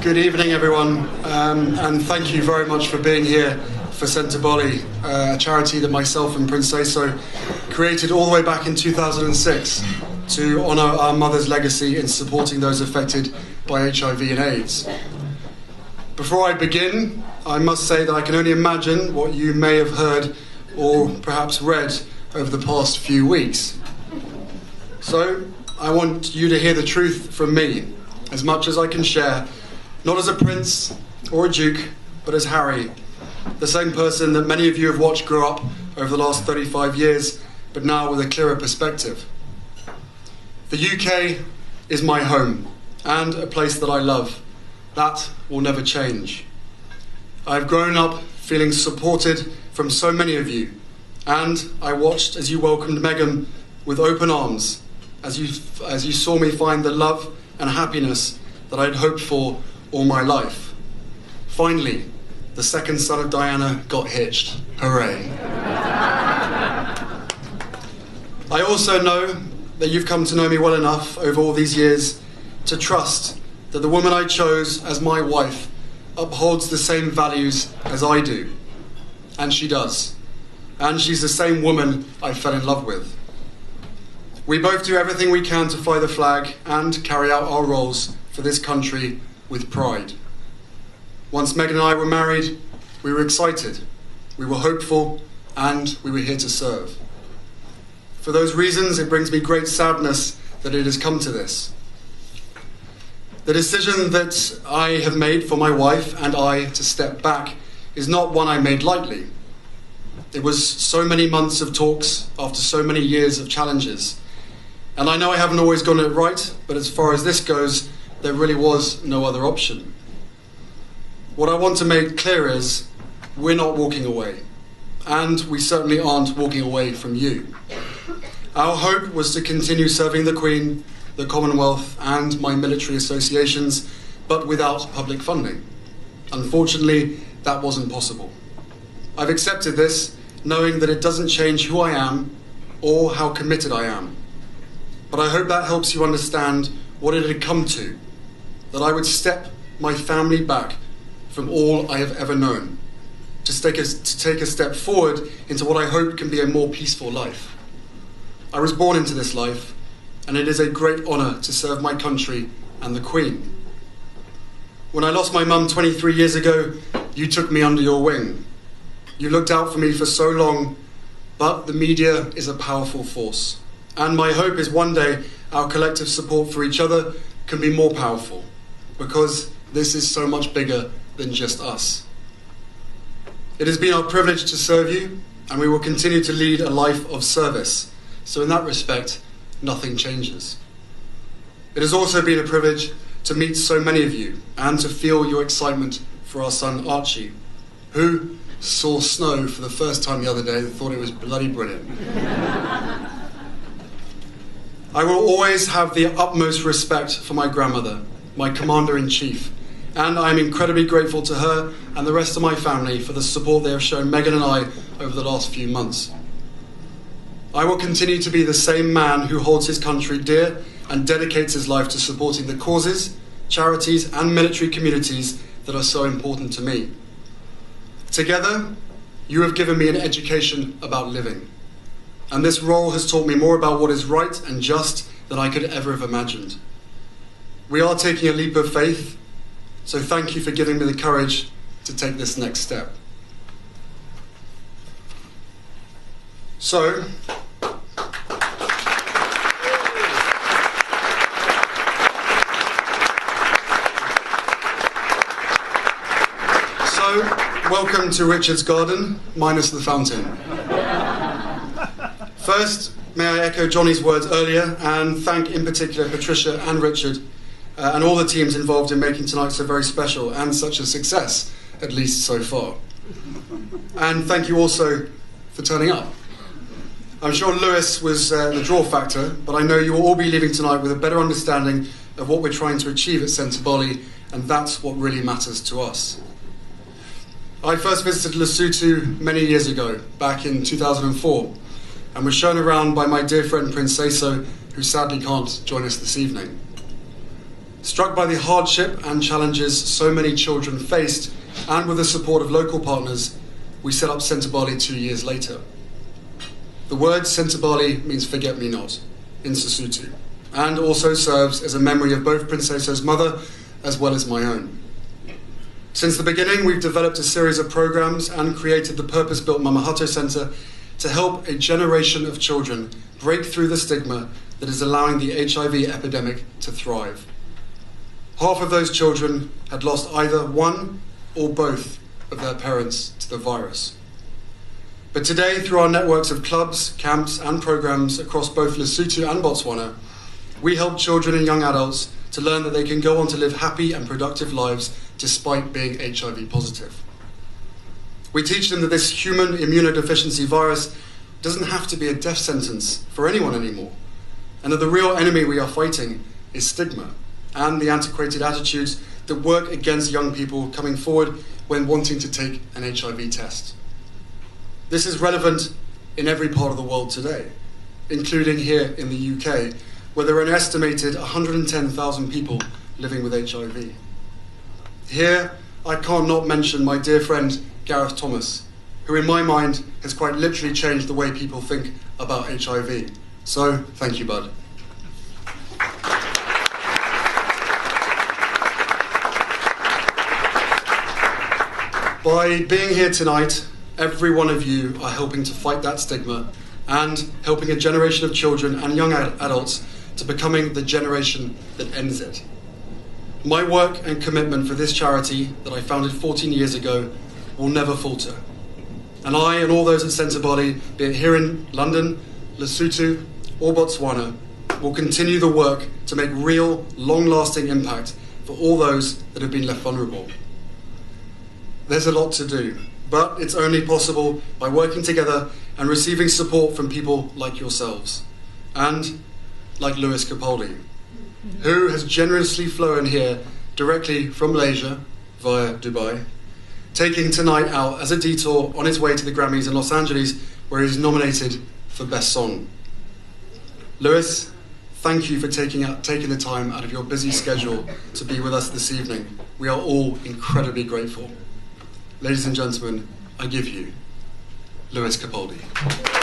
Good evening, everyone, and thank you very much for being here for Sentebale, a charity that myself and Prince Eso created all the way back in 2006 to honour our mother's legacy in supporting those affected by HIV and AIDS. Before I begin, I must say that I can only imagine what you may have heard or perhaps read over the past few weeks. So, I want you to hear the truth from me, as much as I can share, not as a prince or a duke, but as Harry, the same person that many of you have watched grow up over the last 35 years, but now with a clearer perspective. The UK is my home, and a place that I love. That will never change. I've grown up feeling supported from so many of you, and I watched as you welcomed Meghan with open arms, as you saw me find the love and happiness that I'd hoped for all my life. Finally, the second son of Diana got hitched. Hooray. I also know that you've come to know me well enough over all these years to trust that the woman I chose as my wife upholds the same values as I do. And she does. And she's the same woman I fell in love with. We both do everything we can to fly the flag and carry out our roles for this country with pride. Once Meghan and I were married, we were excited, we were hopeful, and we were here to serve. For those reasons, it brings me great sadness that it has come to this. The decision that I have made for my wife and I to step back is not one I made lightly. It was so many months of talks after so many years of challenges. And I know I haven't always gotten it right, but as far as this goes, there really was no other option. What I want to make clear is, we're not walking away. And we certainly aren't walking away from you. Our hope was to continue serving the Queen, the Commonwealth, and my military associations, but without public funding. Unfortunately, that wasn't possible. I've accepted this, knowing that it doesn't change who I am or how committed I am. But I hope that helps you understand what it had come to, that I would step my family back from all I have ever known, to take a step forward into what I hope can be a more peaceful life. I was born into this life, and it is a great honour to serve my country and the Queen. When I lost my mum 23 years ago, you took me under your wing. You looked out for me for so long, but the media is a powerful force. And my hope is one day our collective support for each other can be more powerful, because this is so much bigger than just us. It has been our privilege to serve you, and we will continue to lead a life of service. So in that respect, nothing changes. It has also been a privilege to meet so many of you and to feel your excitement for our son Archie, who saw snow for the first time the other day and thought it was bloody brilliant. I will always have the utmost respect for my grandmother, my Commander-in-Chief, and I am incredibly grateful to her and the rest of my family for the support they have shown Meghan and I over the last few months. I will continue to be the same man who holds his country dear and dedicates his life to supporting the causes, charities and military communities that are so important to me. Together, you have given me an education about living. And this role has taught me more about what is right and just than I could ever have imagined. We are taking a leap of faith, so thank you for giving me the courage to take this next step. So, welcome to Richard's garden, minus the fountain. First, may I echo Johnny's words earlier and thank in particular Patricia and Richard and all the teams involved in making tonight so very special and such a success, at least so far. And thank you also for turning up. I'm sure Lewis was the draw factor, but I know you will all be leaving tonight with a better understanding of what we're trying to achieve at Sentebale, and that's what really matters to us. I first visited Lesotho many years ago, back in 2004, and was shown around by my dear friend Prince Eso, who sadly can't join us this evening. Struck by the hardship and challenges so many children faced, and with the support of local partners, we set up Sentebale 2 years later. The word Sentebale means forget-me-not in Sesotho, and also serves as a memory of both Princeso's mother as well as my own. Since the beginning, we've developed a series of programs and created the purpose-built Mamahato Centre to help a generation of children break through the stigma that is allowing the HIV epidemic to thrive. Half of those children had lost either one or both of their parents to the virus. But today, through our networks of clubs, camps and programs across both Lesotho and Botswana, we help children and young adults to learn that they can go on to live happy and productive lives despite being HIV positive. We teach them that this human immunodeficiency virus doesn't have to be a death sentence for anyone anymore, and that the real enemy we are fighting is stigma and the antiquated attitudes that work against young people coming forward when wanting to take an HIV test. This is relevant in every part of the world today, including here in the UK, where there are an estimated 110,000 people living with HIV. Here, I can't not mention my dear friend Gareth Thomas, who in my mind has quite literally changed the way people think about HIV. So, thank you, bud. By being here tonight, every one of you are helping to fight that stigma and helping a generation of children and young adults to becoming the generation that ends it. My work and commitment for this charity that I founded 14 years ago will never falter. And I and all those at Sentebale, be it here in London, Lesotho or Botswana, will continue the work to make real, long-lasting impact for all those that have been left vulnerable. There's a lot to do, but it's only possible by working together and receiving support from people like yourselves, and like Lewis Capaldi, who has generously flown here directly from Malaysia via Dubai, taking tonight out as a detour on his way to the Grammys in Los Angeles, where he's nominated for Best Song. Lewis, thank you for taking the time out of your busy schedule to be with us this evening. We are all incredibly grateful. Ladies and gentlemen, I give you Lewis Capaldi.